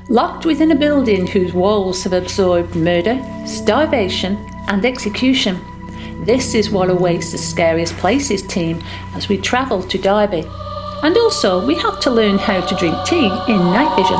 Locked within a building whose walls have absorbed murder, starvation and execution. This is what awaits the Scariest Places team as we travel to Derby. And also, we have to learn how to drink tea in night vision.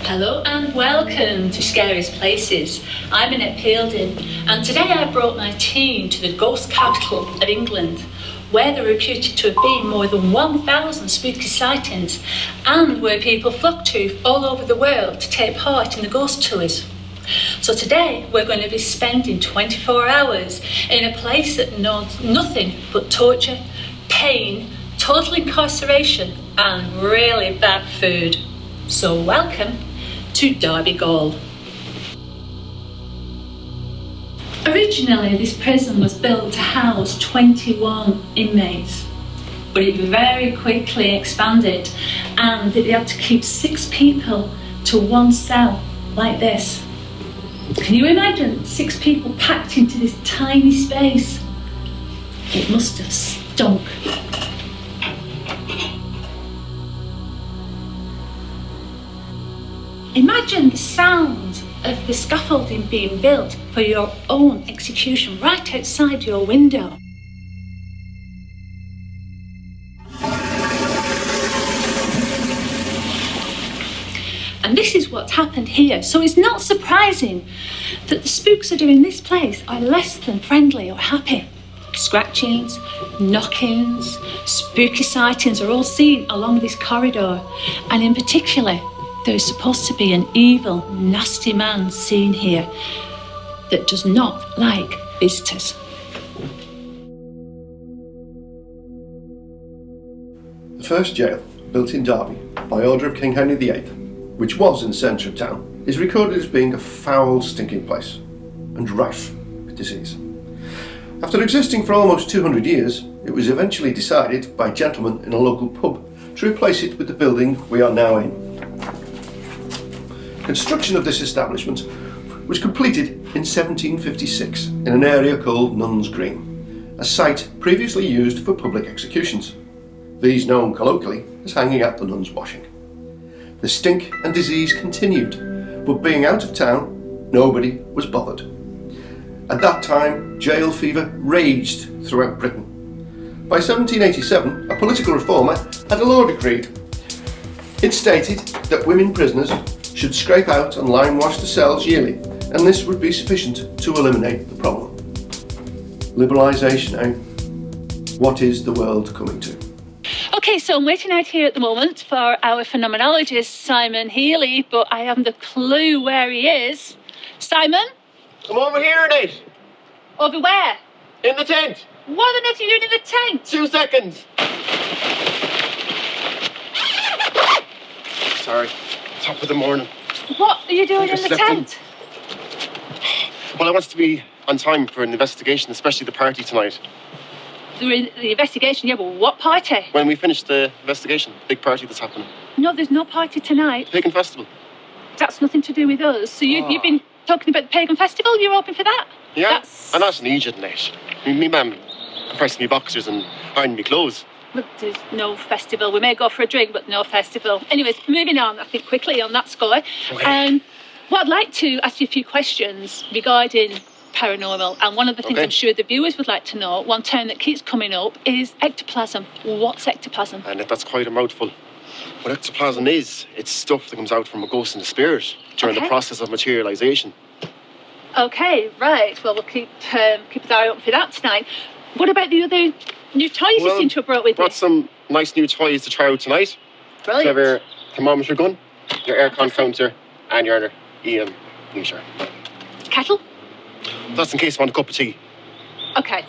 Hello and welcome to Scariest Places. I'm Annette Pielding, and today I brought my team to the ghost capital of England, where they're reputed to have been more than 1,000 spooky sightings, and where people flock to all over the world to take part in the ghost tours. So today we're going to be spending 24 hours in a place that knows nothing but torture, pain, total incarceration and really bad food. So welcome to Derby Gaol. Originally, this prison was built to house 21 inmates, but it very quickly expanded and they had to keep 6 people to one cell like this. Can you imagine 6 people packed into this tiny space? It must have stunk. Imagine the sound of the scaffolding being built for your own execution right outside your window. And this is what's happened here. So it's not surprising that the spooks that are in this place are less than friendly or happy. Scratchings, knockings, spooky sightings are all seen along this corridor, and in particular, there is supposed to be an evil, nasty man seen here that does not like visitors. The first jail, built in Derby by order of King Henry VIII, which was in the centre of town, is recorded as being a foul, stinking place and rife with disease. After existing for almost 200 years, it was eventually decided by gentlemen in a local pub to replace it with the building we are now in. Construction of this establishment was completed in 1756 in an area called Nuns Green, a site previously used for public executions, these known colloquially as hanging out the nuns' washing. The stink and disease continued, but being out of town, nobody was bothered. At that time, jail fever raged throughout Britain. By 1787, a political reformer had a law decreed. It stated that women prisoners should scrape out and lime wash the cells yearly, and this would be sufficient to eliminate the problem. Liberalisation, eh? What is the world coming to? Okay, so I'm waiting out here at the moment for our phenomenologist, Simon Healy, but I haven't a clue where he is. Simon? Come over here, Annette. Over where? In the tent. What on earth are you doing in the tent? 2 seconds. Sorry. Top of the morning. What are you doing in the tent? Well, I wanted to be on time for an investigation, especially the party tonight. The investigation, yeah, but what party? When we finish the investigation, the big party that's happening. No, there's no party tonight. Pagan Festival. That's nothing to do with us. So you've been talking about the Pagan Festival? You're open for that? Yeah, I'm not an idiot, Annette. Me mum pressing me boxers and ironing me clothes. Well, there's no festival. We may go for a drink, but no festival. Anyways, moving on, I think, quickly on that score. Okay. What I'd like to ask you a few questions regarding paranormal, and one of the things I'm sure the viewers would like to know, one term that keeps coming up is ectoplasm. What's ectoplasm? And that's quite a mouthful. What ectoplasm is, it's stuff that comes out from a ghost and a spirit during the process of materialisation. Okay, right. Well, we'll keep an eye open for that tonight. What about the other new toys you seem to have brought with you? Brought some nice new toys to try out tonight. Brilliant. So you have your thermometer gun, your aircon counter, and your EM meter. Kettle? That's in case you want a cup of tea. Okay.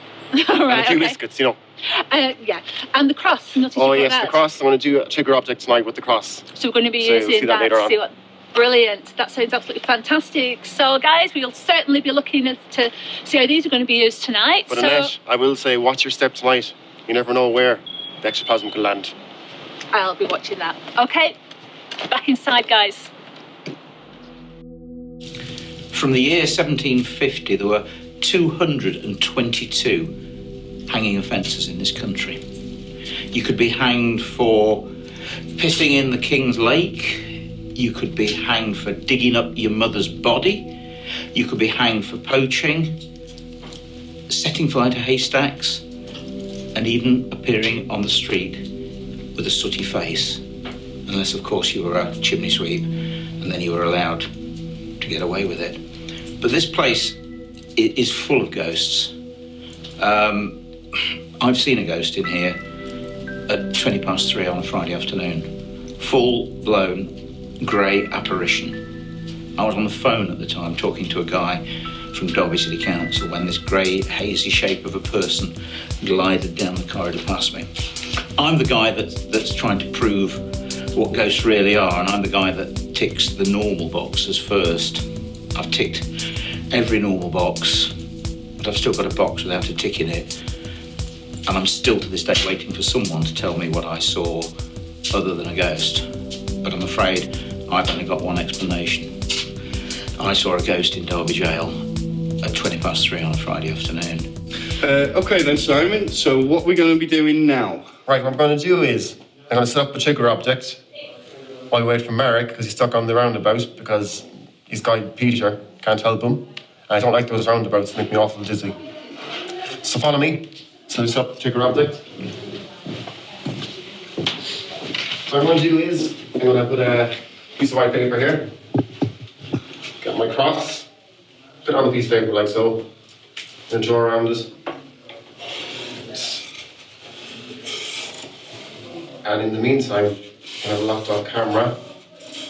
All right. And a few biscuits, you know. Yeah. And the cross. Oh, yes, the cross. I'm going to do a trigger object tonight with the cross. So we're going to be using that to see what... Brilliant. That sounds absolutely fantastic. So, guys, we'll certainly be looking to see how these are going to be used tonight. But Annette, I will say, watch your step tonight. You never know where the ectoplasm can land. I'll be watching that. Okay, back inside, guys. From the year 1750, there were 222 hanging offences in this country. You could be hanged for pissing in the King's Lake. You could be hanged for digging up your mother's body. You could be hanged for poaching, setting fire to haystacks, and even appearing on the street with a sooty face. Unless, of course, you were a chimney sweep, and then you were allowed to get away with it. But this place is full of ghosts. I've seen a ghost in here at 3:20 on a Friday afternoon. Full-blown grey apparition. I was on the phone at the time talking to a guy from Derby City Council when this grey, hazy shape of a person glided down the corridor past me. I'm the guy that's trying to prove what ghosts really are, and I'm the guy that ticks the normal boxes first. I've ticked every normal box, but I've still got a box without a tick in it. And I'm still to this day waiting for someone to tell me what I saw other than a ghost. But I'm afraid I've only got one explanation. I saw a ghost in Derby Gaol at 3:20 on a Friday afternoon. OK then, Simon, so what we're going to be doing now? Right, what I'm going to do is I'm going to set up a trigger object while we wait for Merrick, because he's stuck on the roundabout because his guy Peter can't help him. And I don't like those roundabouts, they make me awful dizzy. So follow me. So set up the trigger object. So what I'm going to do is I'm going to put a piece of white paper here. Get my cross. Put it on the piece of paper like so. And draw around it. And in the meantime, I have a locked off camera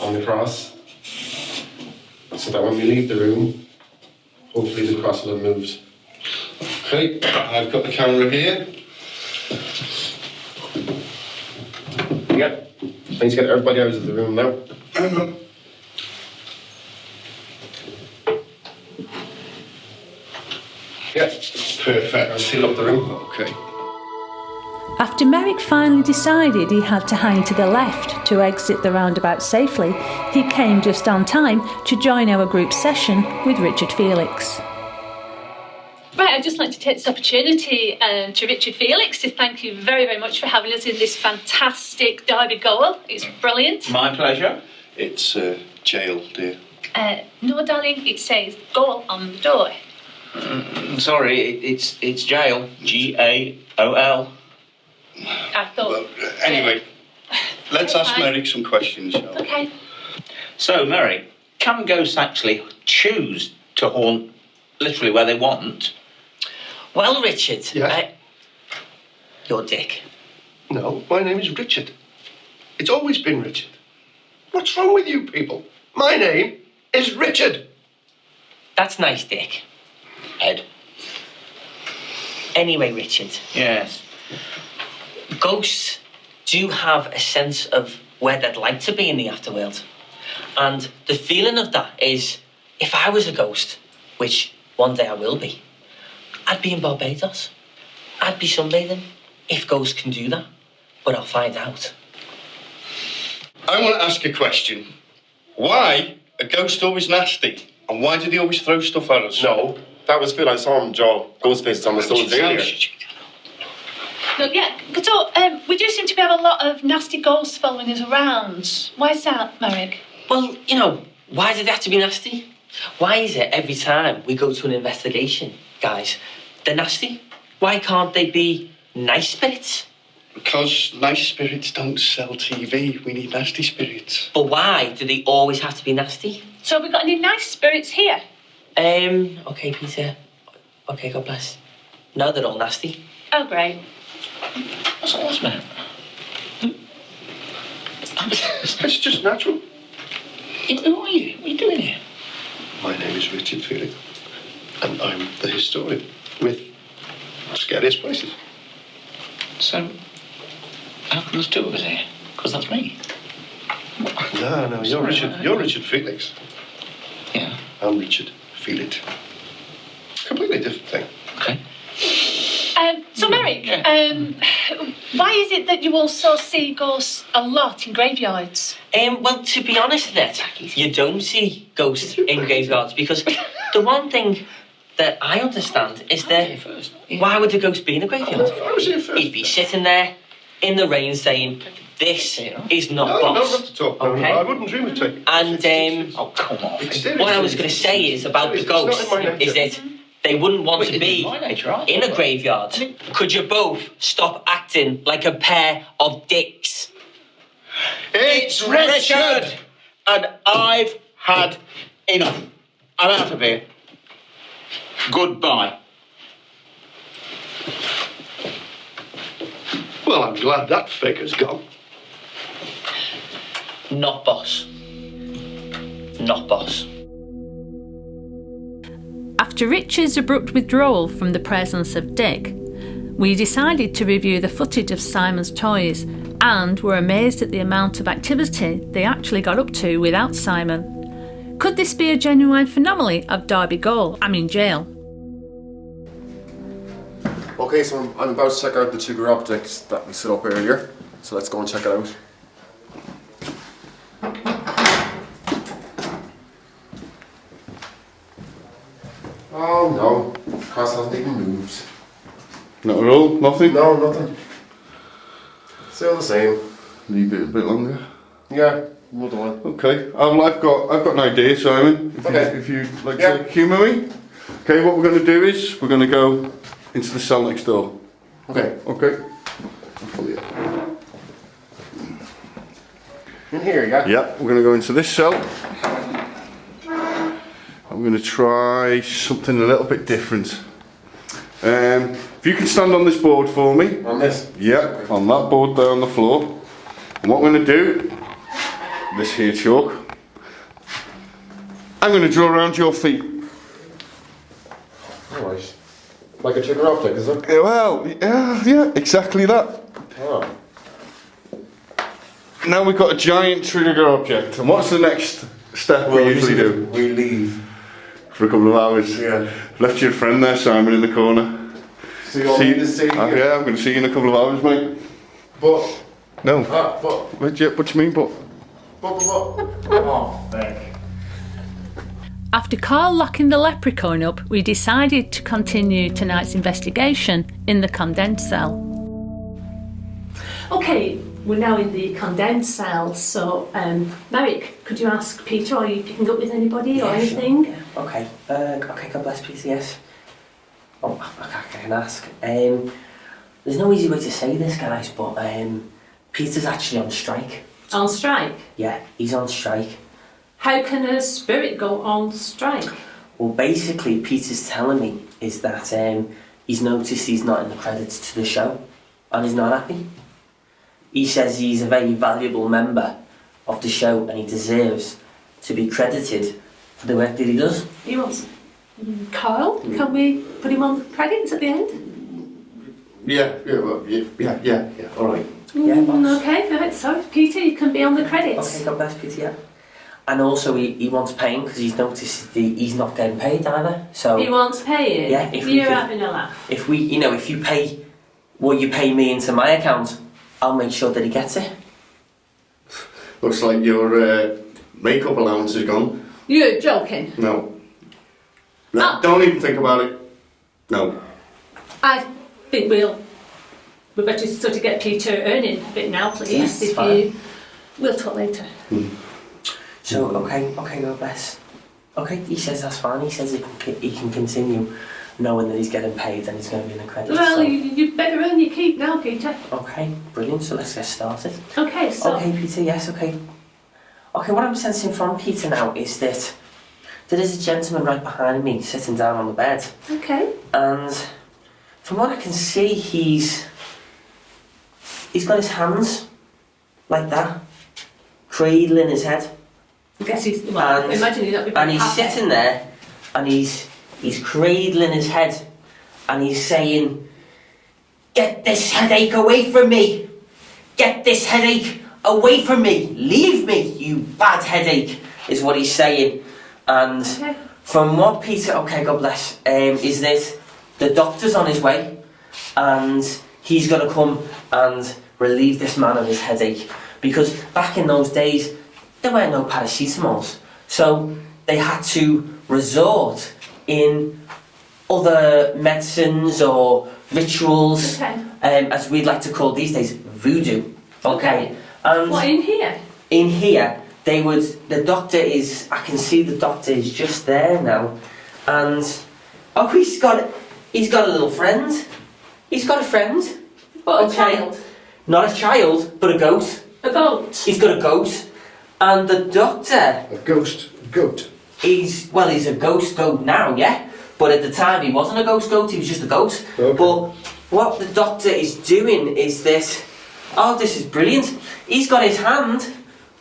on the cross. So that when we leave the room, hopefully the cross will have moved. OK, I've got the camera here. Yeah. I need to get everybody out of the room now. Yeah, perfect. I'll seal up the room. OK. After Merrick finally decided he had to hang to the left to exit the roundabout safely, he came just on time to join our group session with Richard Felix. Right, I'd just like to take this opportunity to Richard Felix to thank you very, very much for having us in this fantastic Derby Gaol. It's brilliant. My pleasure. It's jail, dear. No, darling, it says Gaol on the door. Sorry, it's jail. Gaol. I thought... Well, anyway, let's ask Merrick some questions, shall we? OK. So, Merrick, can ghosts actually choose to haunt literally where they want? Well, Richard, Yes? you're Dick. No, my name is Richard. It's always been Richard. What's wrong with you people? My name is Richard. That's nice, Dick. Ed. Anyway, Richard, Yes. ghosts do have a sense of where they'd like to be in the afterworld. And the feeling of that is, if I was a ghost, which one day I will be, I'd be in Barbados. I'd be sunbathing, if ghosts can do that. But I'll find out. I want to ask a question. Why are ghosts always nasty? And why do they always throw stuff at us? No, that was Phil. I saw him draw ghost faces on the stones earlier. Look, yeah, so we do seem to have a lot of nasty ghosts following us around. Why is that, Merrick? Well, you know, why did they have to be nasty? Why is it every time we go to an investigation, guys, they're nasty? Why can't they be nice spirits? Because nice spirits don't sell TV. We need nasty spirits. But why do they always have to be nasty? So have we got any nice spirits here? Okay, Peter. Okay, God bless. No, they're all nasty. Oh, great. What's the matter? It's just natural. Who are you? What are you doing here? My name is Richard Felix, and I'm the historian with Scariest Places. So, how come there's two of us here? Because that's me. No, you're Richard Felix. Yeah. I'm Richard Feelit. Completely different thing. Okay. So, Merrick, why is it that you also see ghosts a lot in graveyards? Well, to be honest, Annette, you don't see ghosts in graveyards because the one thing that I understand is that why would a ghost be in a graveyard? I was here first. He'd be sitting there in the rain saying, "This is not No, boss." not to talk. No, Okay. I wouldn't dream of taking. And Oh, come on. what I was going to say is about the ghosts is that they wouldn't want to be in a graveyard. Could you both stop acting like a pair of dicks? It's Richard! And I've had enough. I'm out of here. Goodbye. Well, I'm glad that figure's gone. Not boss. Not boss. After Richard's abrupt withdrawal from the presence of Dick, we decided to review the footage of Simon's toys and were amazed at the amount of activity they actually got up to without Simon. Could this be a genuine phenomenon of Derby Gaol, jail? Okay, so I'm about to check out the sugar objects that we set up earlier. So let's go and check it out. Oh no, class hasn't even moved. Not at all? Nothing? No, nothing. Still the same. Leave it a bit longer. Yeah, another one. Okay. I've got an idea, Simon. If you'd like to humour me. Okay, what we're going to do is we're going to go into the cell next door. Okay. Okay. In here, yeah? Yeah, we're going to go into this cell. I'm going to try something a little bit different. If you can stand on this board for me. On this? Yeah, on that board there on the floor. And what we're going to do, this here chalk, I'm going to draw around your feet. Alright. Like a trigger object, is it? Well, yeah, exactly that. Oh. Now we've got a giant trigger object. And what's the next step we usually do? We leave. For a couple of hours. Yeah. Left your friend there, Simon, in the corner. See you all in the same Yeah, I'm going to see you in a couple of hours, mate. But. No. But. What do you mean, but? Oh, thank. After Carl locking the leprechaun up, we decided to continue tonight's investigation in the condensed cell. Okay, we're now in the condensed cell, so Merrick, could you ask Peter, are you picking up with anybody or anything? Sure. Yeah. Okay. Okay, God bless Peter, yes. Oh, I can ask. There's no easy way to say this, guys, but Peter's actually on strike. On strike? Yeah, he's on strike. How can a spirit go on strike? Well, basically, Peter's telling me is that he's noticed he's not in the credits to the show, and he's not happy. He says he's a very valuable member of the show and he deserves to be credited for the work that he does. He wants... Carl, can we put him on the credits at the end? Yeah, all right. Yeah, boss. Okay, right, so Peter, you can be on the credits. Okay, God bless Peter, yeah. And also he wants paying because he's noticed he's not getting paid either. So he wants paying? Yeah, You're having a laugh. If you pay what you pay me into my account, I'll make sure that he gets it. Looks like your makeup allowance is gone. You're joking? No. Don't even think about it. No. I think we better sort of get Peter earning a bit now, please. Yes, fine. We'll talk later. So, okay, God bless. Okay, he says that's fine. He says he can continue knowing that he's getting paid and he's going to be in the credits. Well, so. you better earn your keep now, Peter. Okay, brilliant. So let's get started. Okay, so... Okay, Peter, yes, okay. Okay, what I'm sensing from Peter now is that there is a gentleman right behind me sitting down on the bed. Okay. And from what I can see, he's got his hands like that, cradling his head. I guess he's... Well, and, imagine he's not be and he's happy. sitting there, and he's cradling his head, and he's saying, "Get this headache away from me! Get this headache away from me! Leave me, you bad headache!" is what he's saying. And okay. From what Peter, okay, God bless, is that the doctor's on his way, and he's going to come and relieve this man of his headache. Because back in those days, there were no paracetamols, so they had to resort in other medicines or rituals, okay. As we'd like to call these days, voodoo. Okay. And what, in here? In here, the doctor is, I can see the doctor is just there now, and he's got a little friend. He's got a friend. What, a child? Not a child, but a goat. A goat? He's got a goat. And the doctor... A ghost goat? He's a ghost goat now, yeah? But at the time he wasn't a ghost goat, he was just a goat. Okay. But what the doctor is doing is this... Oh, this is brilliant. He's got his hand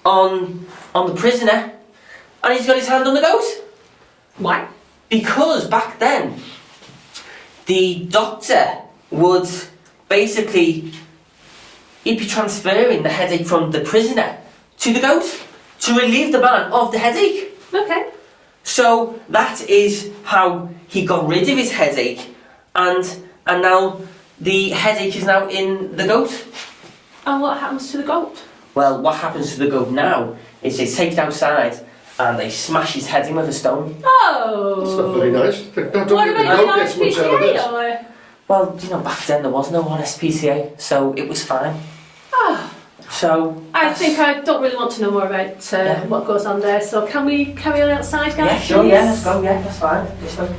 on the prisoner, and he's got his hand on the goat. Why? Because back then, the doctor would basically... He'd be transferring the headache from the prisoner to the goat to relieve the man of the headache. Okay. So that is how he got rid of his headache, and now the headache is now in the goat. And what happens to the goat? Well, what happens to the goat now is they take it outside and they smash his head in with a stone. Oh! That's not very nice. Don't What think the about goat the gets much out of this. RSPCA or...? Well, back then there was no RSPCA, so it was fine. Oh. So... I think I don't really want to know more about what goes on there, so can we carry on outside, guys? Yeah, sure, please? yeah, let's go, yeah, that's fine. This way.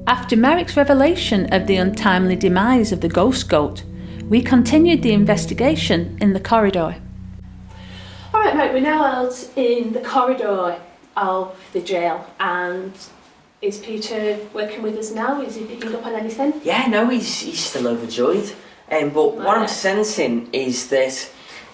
After Merrick's revelation of the untimely demise of the ghost goat, we continued the investigation in the corridor. Alright, Mike, we're now out in the corridor of the jail, and is Peter working with us now? Is he picking up on anything? Yeah, no, he's still overjoyed. But what I'm sensing is that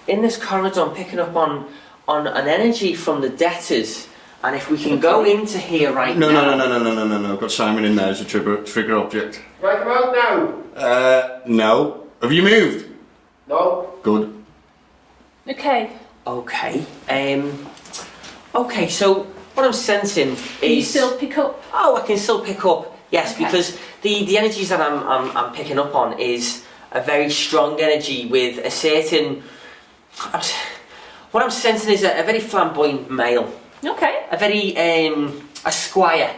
in this corridor I'm picking up on an energy from the Debtors, and if we can go into here now... No. I've got Simon in there as a trigger object. Right, come out now. No. Have you moved? No. Good. Okay. Okay. Okay, so what I'm sensing is... Can you still pick up? Oh, I can still pick up, yes, Okay. because the energies that I'm picking up on is a very strong energy with a certain... What I'm sensing is a very flamboyant male. Okay. A very, a squire.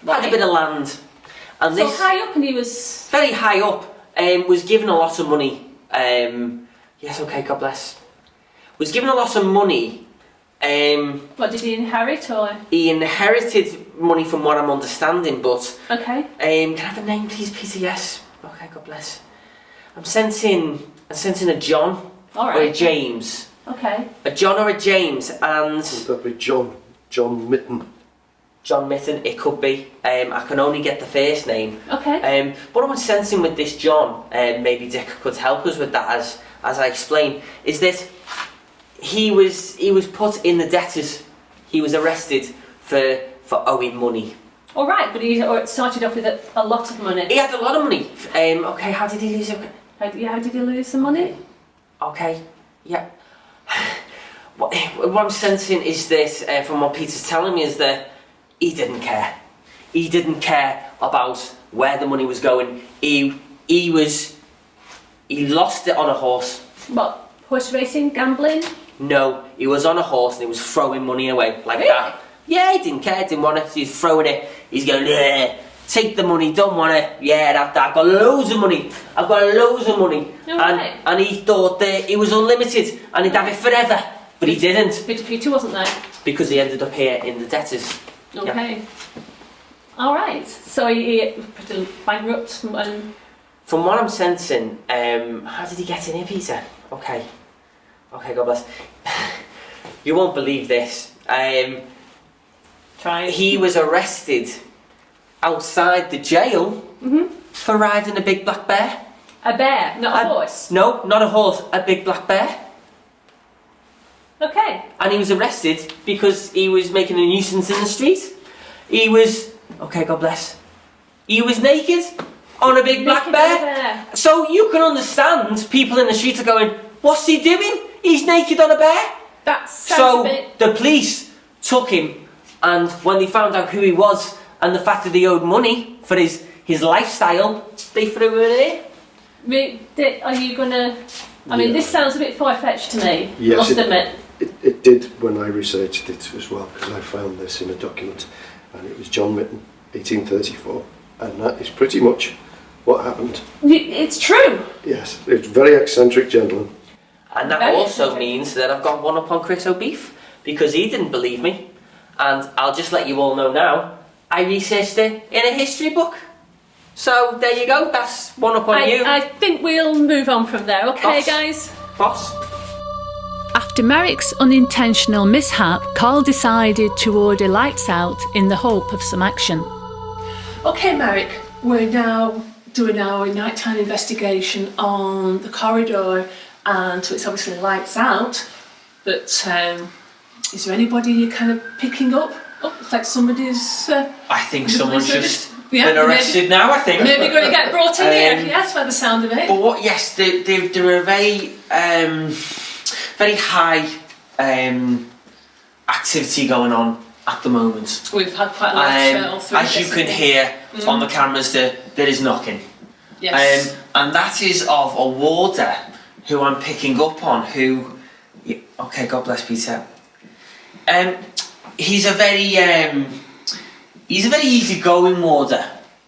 Had a bit of land. And So this, high up, and he was... very high up, was given a lot of money. Yes, okay, God bless. Was given a lot of money. What, did he inherit, or...? He inherited money from what I'm understanding, but... Okay. Can I have a name, please, Peter? Yes. Okay, God bless. I'm sensing a John. All right. Or a James. Okay. A John or a James, and... Would that be John Mitten? John Mitten, it could be. I can only get the first name. Okay. What I'm sensing with this John, maybe Dick could help us with that as I explain, is that he was put in the Debtors. He was arrested for owing money. All right, but he started off with a lot of money. He had a lot of money. Okay, how did he lose it? How did he lose the money? Okay, yeah. What I'm sensing is this, from what Peter's telling me, is that he didn't care. He didn't care about where the money was going. He lost it on a horse. What, horse racing, gambling? No, he was on a horse and he was throwing money away like Really? that. Yeah, he didn't care, didn't want it. He's throwing it. He's going, yeah, take the money, don't want it. Yeah, I've got loads of money. Right. And he thought that it was unlimited and he'd have it forever. But he didn't, Peter wasn't there. because he ended up here in the Debtors. Okay. All right. So he pretty bankrupt and. From what I'm sensing, how did he get in here, Peter? Okay, God bless. You won't believe this. Try. He was arrested outside the jail for riding a big black bear. A bear, not a horse. No, not a horse, a big black bear. Okay. And he was arrested because he was making a nuisance in the street. He was, God bless, he was naked on a big black bear. So you can understand people in the street are going, what's he doing? He's naked on a bear. That sounds So a bit... the police took him, and when they found out who he was and the fact that he owed money for his lifestyle, they threw him in here. Are you gonna... I mean, this sounds a bit far-fetched to me, Yes, must admit. It did when I researched it as well, because I found this in a document, and it was John Mitten, 1834, and that is pretty much what happened. It's true. Yes, it's a very eccentric gentleman. And that Very also eccentric. means that I've got one up on Chris O'Beef, because he didn't believe me. And I'll just let you all know now, I researched it in a history book. So there you go, that's one up on you. I think we'll move on from there, okay, Boss. guys? Boss. After Merrick's unintentional mishap, Carl decided to order lights out in the hope of some action. Okay, Merrick, we're now doing our nighttime investigation on the corridor, and so it's obviously lights out, but is there anybody you're kind of picking up? Oh, it's like somebody's... I think someone's just Yeah, been arrested now, I think. Maybe going to get brought in here, yes, by the sound of it. But what? Yes, there are very high activity going on at the moment. We've had quite a lot of shell as you can hear on the cameras, there is knocking. Yes. And that is of a warder who I'm picking up on. Who, okay, God bless Peter. He's a very easygoing warder.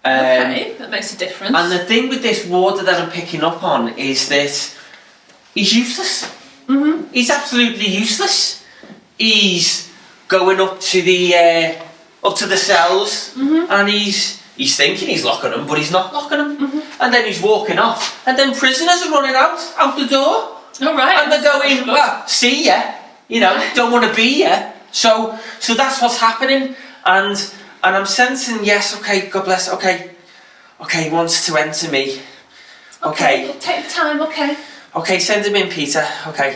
Okay, that makes a difference. And the thing with this warder that I'm picking up on is that he's useless. Mm-hmm. He's absolutely useless. He's going up to the cells, and he's thinking he's locking them, but he's not locking them. And then he's walking off, and then prisoners are running out the door. All right. And they're going, well, see ya, don't want to be ya. So that's what's happening, and I'm sensing, yes, okay, God bless, okay, he wants to enter me. Okay. Take the time, okay. Okay, send him in, Peter, okay.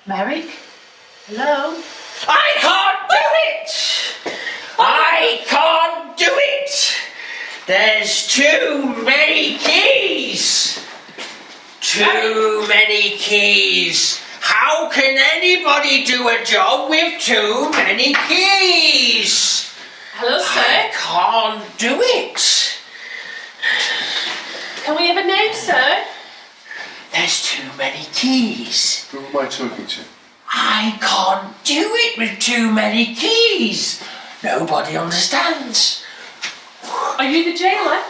Merrick? Hello? I can't do it! I can't do it! There's too many keys! Too many keys! How can anybody do a job with too many keys? Hello, sir. I can't do it! Can we have a name, sir? There's too many keys. Who am I talking to? I can't do it with too many keys. Nobody understands. Are you the jailer?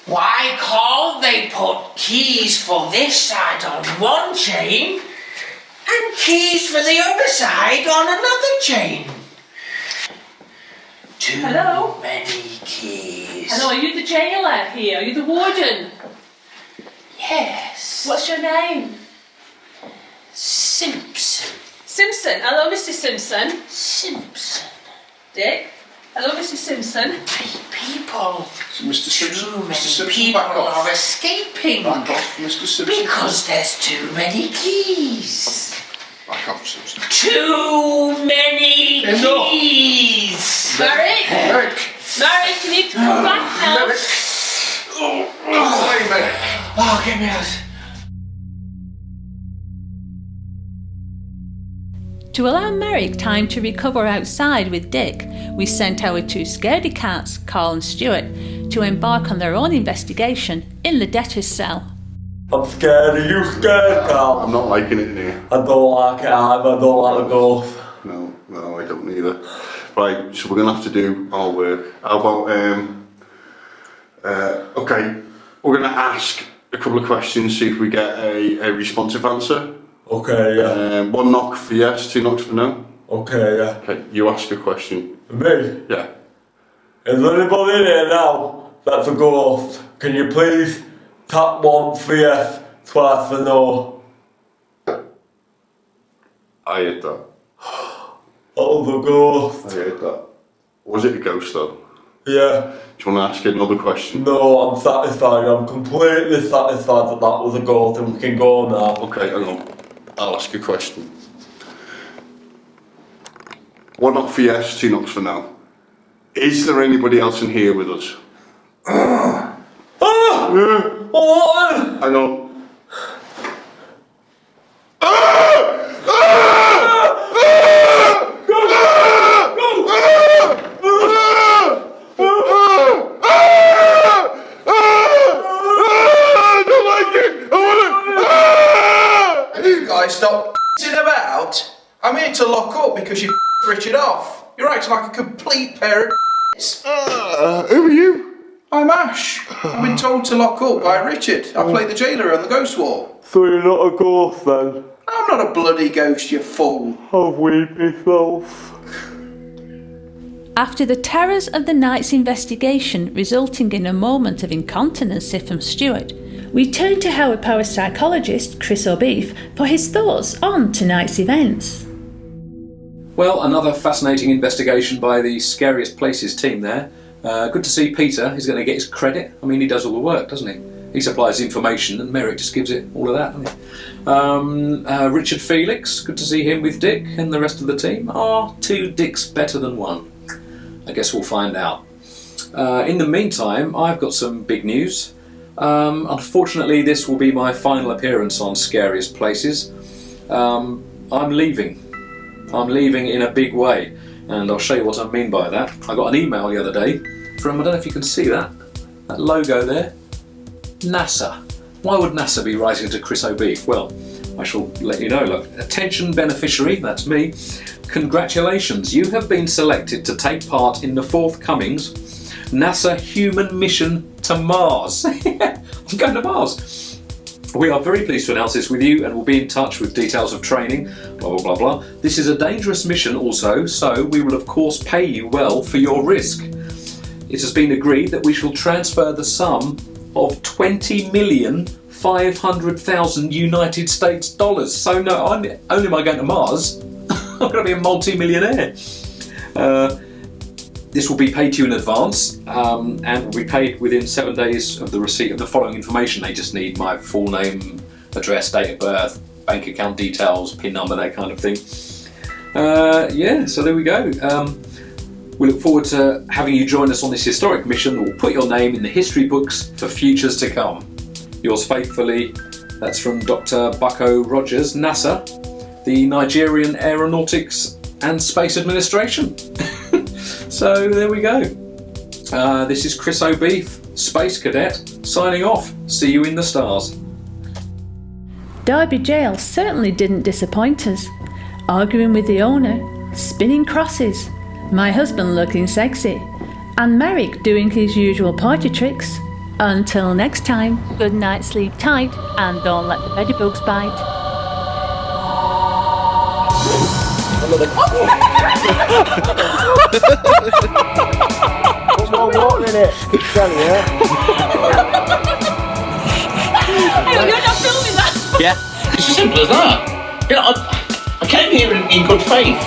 Why can't they put keys for this side on one chain and keys for the other side on another chain? Too Hello? many keys. Hello, are you the jailer here? Are you the warden? Yes. What's your name? Simpson. Simpson. Hello, Mr. Simpson. Simpson. Dick. Hello, Mr. Simpson. People. So Mr. Simpson, Too many Mr. Simpson, people back off. are escaping. Back off, Mr. Simpson. Because there's too many keys. Back off, Simpson. Too many Enough. keys. Merrick! Merrick! Merrick, you need to come back now. Merrick! Away, Merrick! Oh, get me out. To allow Merrick time to recover outside with Dick, we sent our two scaredy cats, Carl and Stuart, to embark on their own investigation in the debtor's cell. I'm scared. Are you scared, Carl? I'm not liking it in here. I don't like it either. I don't like the ghost. No, I don't either. Right, so we're going to have to do our work. How about, okay, we're going to ask a couple of questions, see if we get a responsive answer. Okay, yeah. One knock for yes, two knocks for no. Okay, yeah. Okay, you ask a question. Me? Yeah. Is there anybody in here now that's a ghost? Can you please tap once for yes, twice for no? I heard that. That was a ghost. I heard that. Was it a ghost though? Yeah. Do you want to ask another question? No, I'm satisfied. I'm completely satisfied that that was a ghost and we can go now. Okay, hang on. I'll ask a question. One knock for yes, two knocks for no. Is there anybody else in here with us? Ah! Yeah. What? Hang on. Stop about. I'm here to lock up because you Richard off. You're acting like a complete pair of Who are you? I'm Ash. I've been told to lock up by Richard. I play the jailer on the Ghost War. So you're not a ghost then? I'm not a bloody ghost, you fool. I've weed myself. After the terrors of the night's investigation resulting in a moment of incontinency from Stuart, we turn to our parapsychologist, Chris O'Beef, for his thoughts on tonight's events. Well, another fascinating investigation by the Scariest Places team there. Good to see Peter. He's going to get his credit. I mean, he does all the work, doesn't he? He supplies information and Merrick just gives it all of that, doesn't he? Richard Felix, good to see him with Dick and the rest of the team. Are two Dicks better than one? I guess we'll find out. In the meantime, I've got some big news. Unfortunately, this will be my final appearance on Scariest Places. I'm leaving. I'm leaving in a big way, and I'll show you what I mean by that. I got an email the other day from, I don't know if you can see that logo there, NASA. Why would NASA be writing to Chris O'Beef? Well, I shall let you know. Look, attention beneficiary, that's me. Congratulations, you have been selected to take part in the forthcomings NASA human mission to Mars. I'm going to Mars. We are very pleased to announce this with you and will be in touch with details of training, blah blah blah blah. This is a dangerous mission also, so we will of course pay you well for your risk. It has been agreed that we shall transfer the sum of $20,500,000 United States dollars. So no, only am I going to Mars, I'm going to be a multi-millionaire. This will be paid to you in advance and will be paid within 7 days of the receipt of the following information. They just need my full name, address, date of birth, bank account details, PIN number, that kind of thing. Yeah, so there we go. We look forward to having you join us on this historic mission that will put your name in the history books for futures to come. Yours faithfully, that's from Dr. Bucko Rogers, NASA, the Nigerian Aeronautics and Space Administration. So there we go. This is Chris O'Beef, Space Cadet, signing off. See you in the stars. Derby Gaol certainly didn't disappoint us. Arguing with the owner, spinning crosses, my husband looking sexy, and Merrick doing his usual party tricks. Until next time, good night, sleep tight, and don't let the beddybugs bite. Put more water in it, keep telling you. You're not filming that? Yeah. It's as simple as that. You know, I came here in good faith.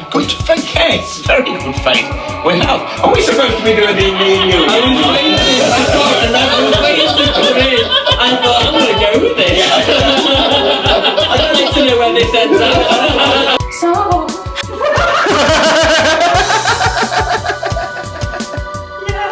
Good faith? Yes, very good faith. We have. Are we supposed to be doing the new? I was waiting. I thought I'm going to go with this. I'd like to know where this ends up. So. Yes.